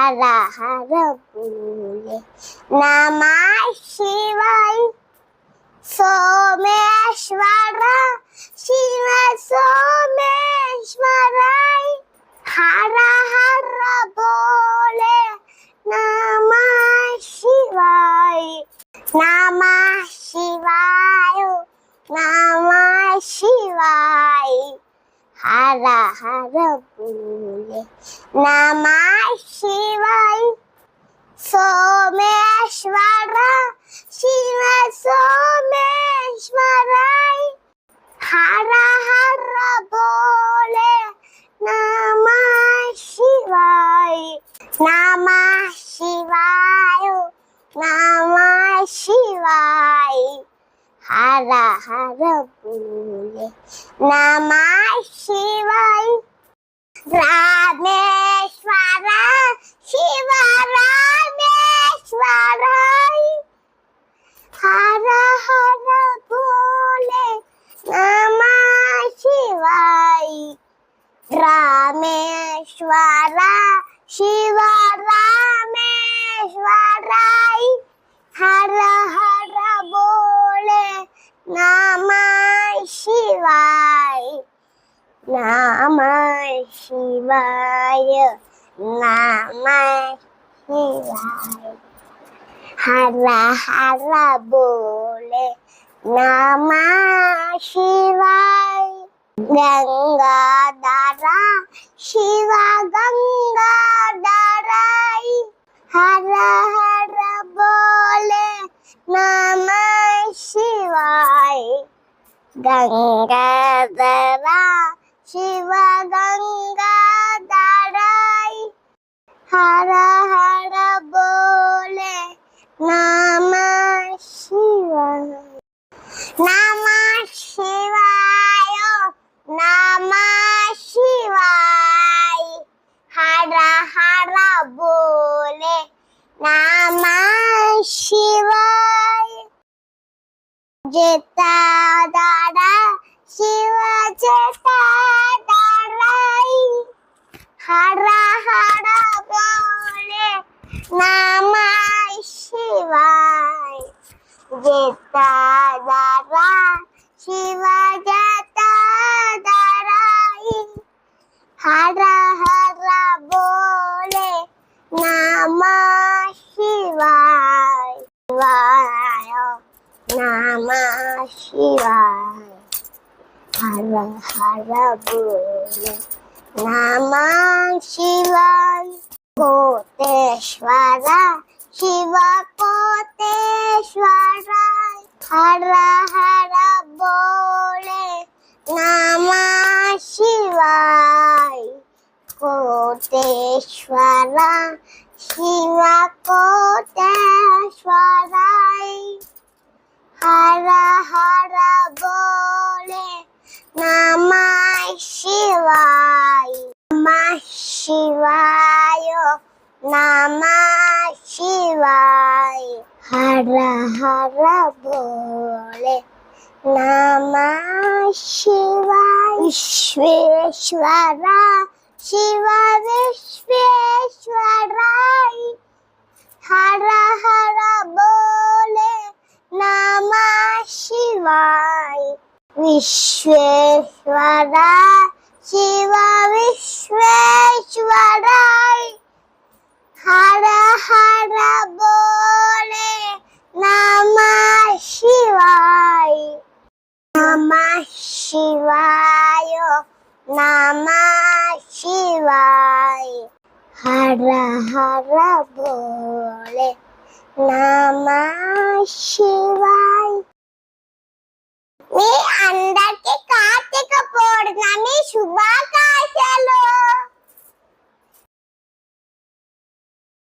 హర హర బోలే నమః శివాయ సోమేశ్వర శివ సోమేశ్వరాయ హర హర బోలే నమః శివాయ నమః శివాయ నమః శివాయ హర హర బోలే నమః శివాయ సోమేశ్వర శివ సోమేశ్వరాయ హర హర బోలే నమః శివాయ నమః శివాయ నమః శివాయ హర హర బోలే నమః శివాయ రామేశ్వర శివ రామేశ్వరాయ హర హర బోలే నమః శివాయ రామేశ్వర శివ రామేశ్వరాయ హర హర బోలే నమః శివాయ నమః శివాయ నమః శివాయ హర హర బోలే నమః శివాయ గంగాధర శివ గంగాధరాయ హర హర బోలే నమః శివాయ గంగాధర శివ గంగాధరాయ హర హర బోలే నమః శివాయ నమః శివాయ నమః శివాయ హర హర బోలే నమః శివాయ జటాధర శివ జటాధరాయ హర హర బోలే నమః శివాయ జటాధర శివ జటాధరాయ హర హర బోలే నమః శివాయ నమః శివాయ హర హర బోలే నమః శివాయ కోటేశ్వర శివ కోటేశ్వరాయ హర హర బోలే నమః శివాయ కోటేశ్వర శివ కోటేశ్వరాయ హర హర బోలే నమః శివాయ నమః శివాయ నమః శివాయ హర హర బోలే నమః శివాయ విశ్వేశ్వర శివ విశ్వేశ్వరాయ హర హర బోలే నమః శివాయ విశ్వేశ్వర శివ విశ్వేశ్వరాయ హర హర బోలే నమః శివాయ నమః శివాయ నమః శివాయ హర హర బోలే నమః శివాయ మీ అందరికీ కార్తీక పౌర్ణమి శుభాకాంక్షలు.